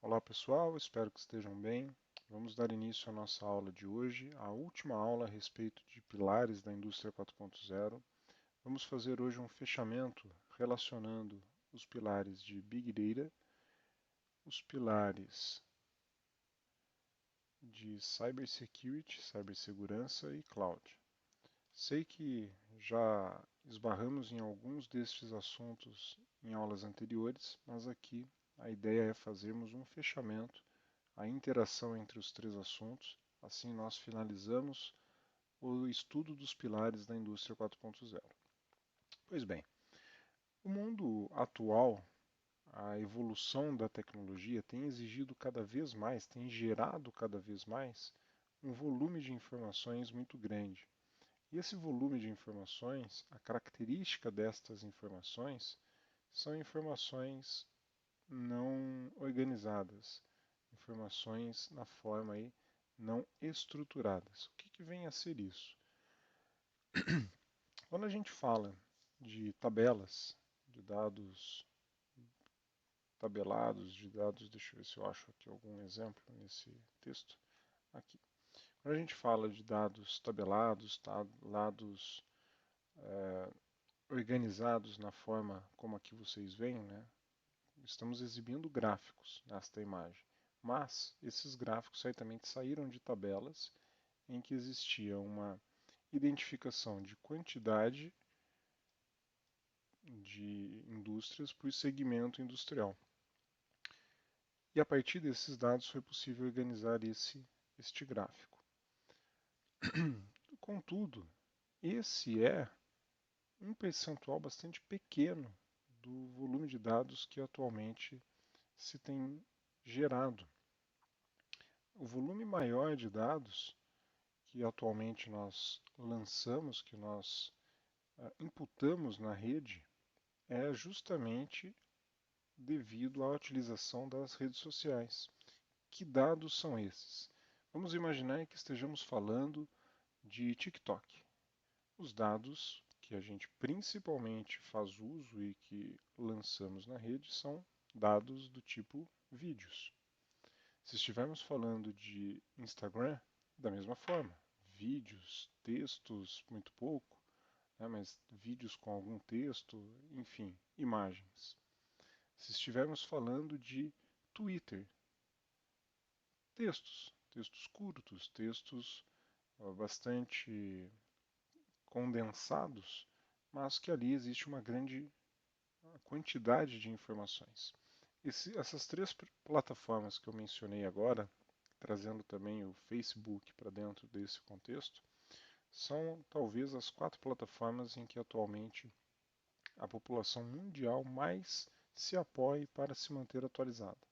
Olá pessoal, espero que estejam bem. Vamos dar início à nossa aula de hoje, a última aula a respeito de pilares da indústria 4.0. Vamos fazer hoje um fechamento relacionando os pilares de Big Data, os pilares de Cybersecurity, cibersegurança e Cloud. Sei que já esbarramos em alguns destes assuntos em aulas anteriores, mas aqui a ideia é fazermos um fechamento, a interação entre os três assuntos. Assim, nós finalizamos o estudo dos pilares da indústria 4.0. Pois bem, o mundo atual, a evolução da tecnologia tem exigido cada vez mais, tem gerado cada vez mais um volume de informações muito grande. E esse volume de informações, a característica destas informações, são informações não organizadas, informações na forma aí não estruturadas. O que vem a ser isso? Quando a gente fala de tabelas, de dados tabelados, de dados, deixa eu ver se eu acho aqui algum exemplo nesse texto. Aqui. Quando a gente fala de dados tabelados, dados organizados na forma como aqui vocês veem, né? Estamos exibindo gráficos nesta imagem. Mas esses gráficos certamente saíram de tabelas em que existia uma identificação de quantidade de indústrias por segmento industrial. E a partir desses dados foi possível organizar este gráfico. Contudo, esse é um percentual bastante pequeno do volume de dados que atualmente se tem gerado. O volume maior de dados que atualmente nós lançamos, que nós imputamos na rede, é justamente devido à utilização das redes sociais. Que dados são esses? Vamos imaginar que estejamos falando de TikTok. Os dados que a gente principalmente faz uso e que lançamos na rede são dados do tipo vídeos. Se estivermos falando de Instagram, da mesma forma, vídeos, textos, muito pouco, né, mas vídeos com algum texto, enfim, imagens. Se estivermos falando de Twitter, textos curtos, textos bastante condensados, mas que ali existe uma grande quantidade de informações. Essas três plataformas que eu mencionei agora, trazendo também o Facebook para dentro desse contexto, são talvez as 4 plataformas em que atualmente a população mundial mais se apoie para se manter atualizada.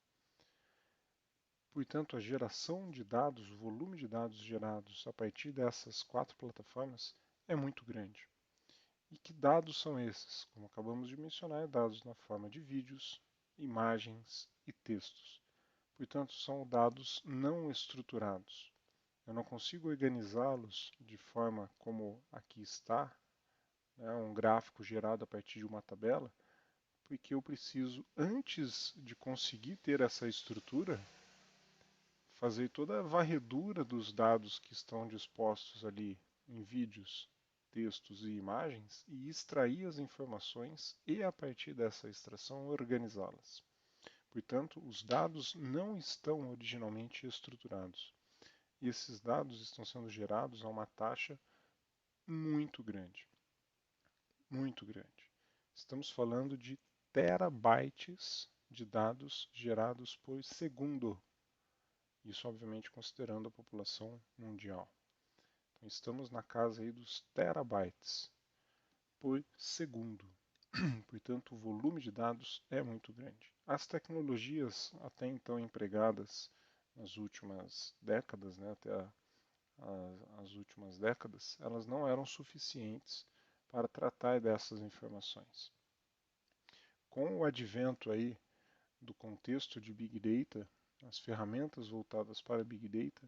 Portanto, a geração de dados, o volume de dados gerados a partir dessas 4 plataformas é muito grande. E que dados são esses? Como acabamos de mencionar, dados na forma de vídeos, imagens e textos. Portanto, são dados não estruturados. Eu não consigo organizá-los de forma como aqui está, né, um gráfico gerado a partir de uma tabela, porque eu preciso, antes de conseguir ter essa estrutura, fazer toda a varredura dos dados que estão dispostos ali em vídeos, textos e imagens e extrair as informações e, a partir dessa extração, organizá-las. Portanto, os dados não estão originalmente estruturados. E esses dados estão sendo gerados a uma taxa muito grande. Muito grande. Estamos falando de terabytes de dados gerados por segundo. Isso, obviamente, considerando a população mundial. Então, estamos na casa aí dos terabytes por segundo. Portanto, o volume de dados é muito grande. As tecnologias até então empregadas nas últimas décadas, né, até as últimas décadas, elas não eram suficientes para tratar dessas informações. Com o advento aí do contexto de Big Data, as ferramentas voltadas para Big Data,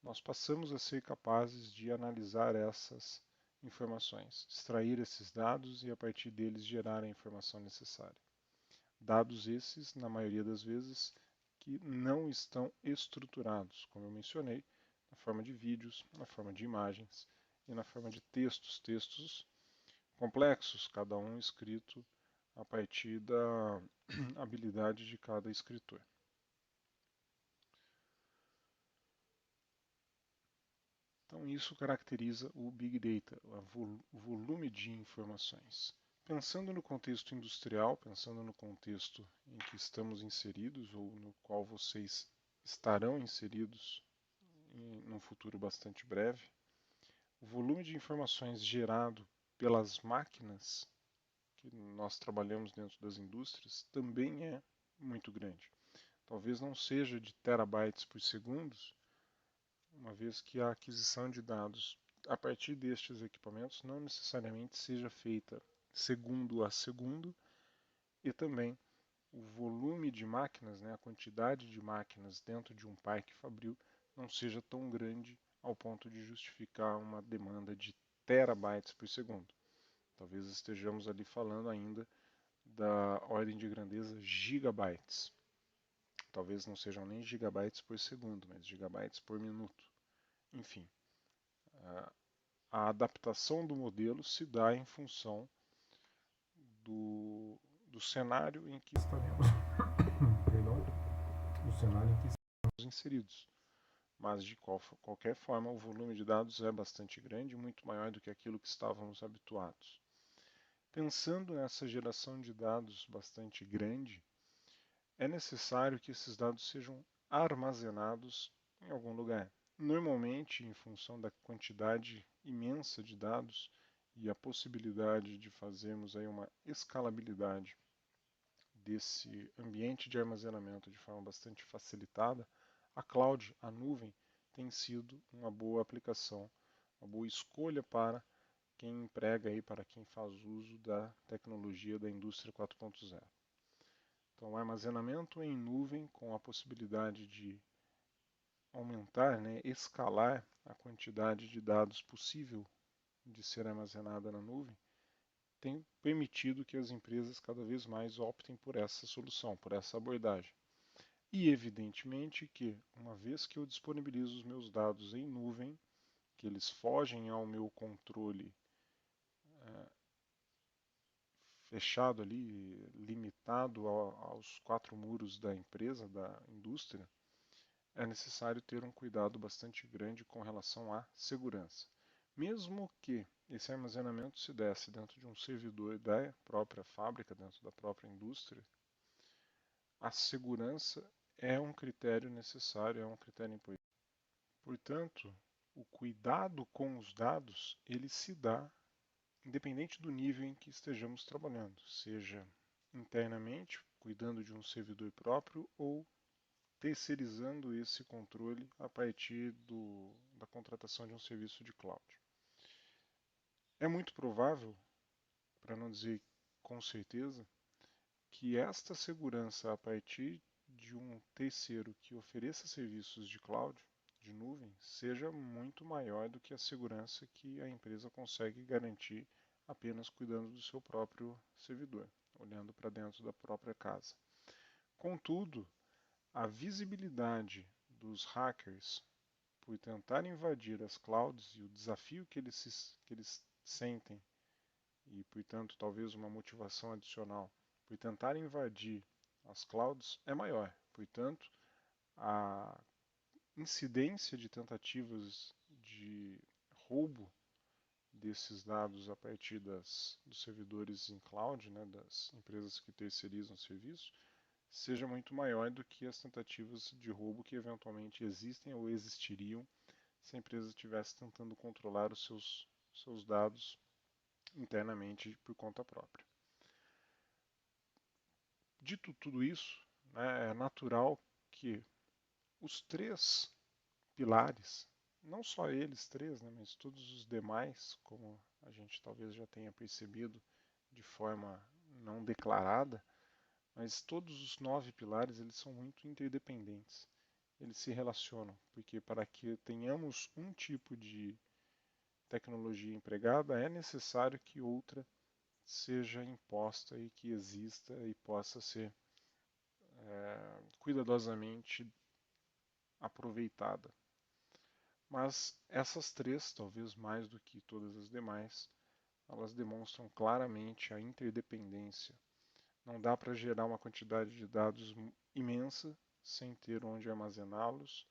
nós passamos a ser capazes de analisar essas informações, extrair esses dados e a partir deles gerar a informação necessária. Dados esses, na maioria das vezes, que não estão estruturados, como eu mencionei, na forma de vídeos, na forma de imagens e na forma de textos, textos complexos, cada um escrito a partir da habilidade de cada escritor. Então, isso caracteriza o Big Data, o volume de informações. Pensando no contexto industrial, pensando no contexto em que estamos inseridos ou no qual vocês estarão inseridos num futuro bastante breve, o volume de informações gerado pelas máquinas que nós trabalhamos dentro das indústrias também é muito grande. Talvez não seja de terabytes por segundo, uma vez que a aquisição de dados a partir destes equipamentos não necessariamente seja feita segundo a segundo, e também o volume de máquinas, né, a quantidade de máquinas dentro de um parque fabril não seja tão grande ao ponto de justificar uma demanda de terabytes por segundo. Talvez estejamos ali falando ainda da ordem de grandeza gigabytes. Talvez não sejam nem gigabytes por segundo, mas gigabytes por minuto. Enfim, a adaptação do modelo se dá em função do cenário em que estaremos, do cenário em que estamos inseridos. Mas de qualquer forma, o volume de dados é bastante grande, muito maior do que aquilo que estávamos habituados. Pensando nessa geração de dados bastante grande, é necessário que esses dados sejam armazenados em algum lugar. Normalmente, em função da quantidade imensa de dados e a possibilidade de fazermos aí uma escalabilidade desse ambiente de armazenamento de forma bastante facilitada, a cloud, a nuvem, tem sido uma boa aplicação, uma boa escolha para quem emprega aí, para quem faz uso da tecnologia da indústria 4.0. Então, o armazenamento em nuvem com a possibilidade de aumentar, né, escalar a quantidade de dados possível de ser armazenada na nuvem, tem permitido que as empresas cada vez mais optem por essa solução, por essa abordagem. E evidentemente que, uma vez que eu disponibilizo os meus dados em nuvem, que eles fogem ao meu controle fechado ali, limitado aos quatro muros da empresa, da indústria, é necessário ter um cuidado bastante grande com relação à segurança. Mesmo que esse armazenamento se desse dentro de um servidor da própria fábrica, dentro da própria indústria, a segurança é um critério necessário, é um critério importante. Portanto, o cuidado com os dados, ele se dá independente do nível em que estejamos trabalhando, seja internamente, cuidando de um servidor próprio ou terceirizando esse controle a partir da contratação de um serviço de cloud. É muito provável, para não dizer com certeza, que esta segurança a partir de um terceiro que ofereça serviços de cloud, de nuvem, seja muito maior do que a segurança que a empresa consegue garantir apenas cuidando do seu próprio servidor, olhando para dentro da própria casa. Contudo, a visibilidade dos hackers por tentar invadir as clouds e o desafio que eles sentem, e portanto talvez uma motivação adicional por tentar invadir as clouds é maior. Portanto, a incidência de tentativas de roubo desses dados a partir dos servidores em cloud, né, das empresas que terceirizam o serviço, seja muito maior do que as tentativas de roubo que eventualmente existem ou existiriam se a empresa estivesse tentando controlar os seus dados internamente por conta própria. Dito tudo isso, né, é natural que os três pilares, não só eles três, né, mas todos os demais, como a gente talvez já tenha percebido de forma não declarada, mas todos os 9 pilares eles são muito interdependentes. Eles se relacionam, porque para que tenhamos um tipo de tecnologia empregada, é necessário que outra seja imposta e que exista e possa ser cuidadosamente aproveitada. Mas essas três, talvez mais do que todas as demais, elas demonstram claramente a interdependência. Não dá para gerar uma quantidade de dados imensa sem ter onde armazená-los,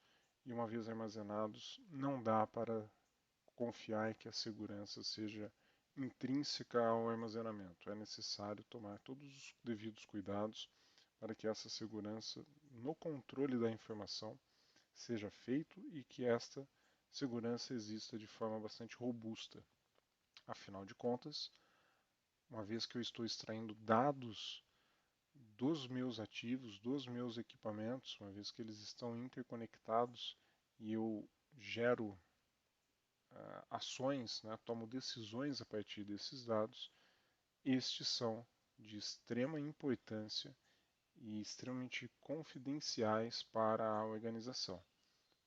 e uma vez armazenados, não dá para confiar que a segurança seja intrínseca ao armazenamento. É necessário tomar todos os devidos cuidados para que essa segurança no controle da informação seja feito e que esta segurança exista de forma bastante robusta. Afinal de contas, uma vez que eu estou extraindo dados dos meus ativos, dos meus equipamentos, uma vez que eles estão interconectados e eu gero ações, né, tomo decisões a partir desses dados, estes são de extrema importância e extremamente confidenciais para a organização.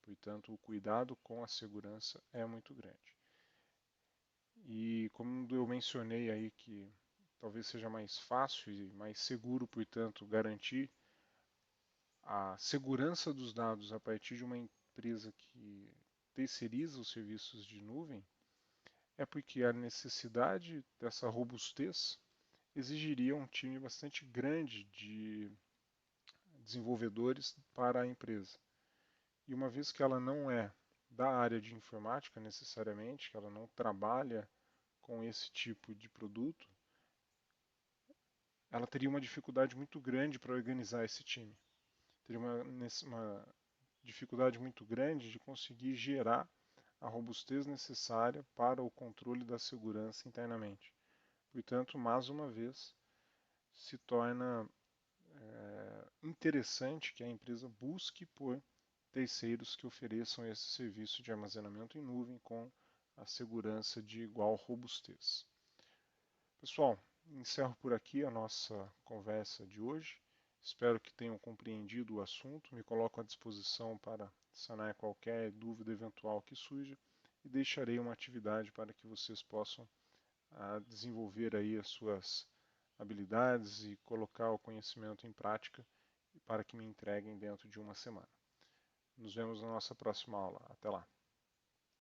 Portanto, o cuidado com a segurança é muito grande. E como eu mencionei aí que talvez seja mais fácil e mais seguro, portanto, garantir a segurança dos dados a partir de uma empresa que terceiriza os serviços de nuvem, é porque a necessidade dessa robustez exigiria um time bastante grande de desenvolvedores para a empresa. E uma vez que ela não é da área de informática necessariamente, que ela não trabalha com esse tipo de produto, ela teria uma dificuldade muito grande para organizar esse time. Teria uma dificuldade muito grande de conseguir gerar a robustez necessária para o controle da segurança internamente. Portanto, mais uma vez, se torna interessante que a empresa busque por terceiros que ofereçam esse serviço de armazenamento em nuvem com a segurança de igual robustez. Pessoal, encerro por aqui a nossa conversa de hoje. Espero que tenham compreendido o assunto. Me coloco à disposição para sanar qualquer dúvida eventual que surja e deixarei uma atividade para que vocês possam desenvolver aí as suas habilidades e colocar o conhecimento em prática para que me entreguem dentro de uma semana. Nos vemos na nossa próxima aula. Até lá.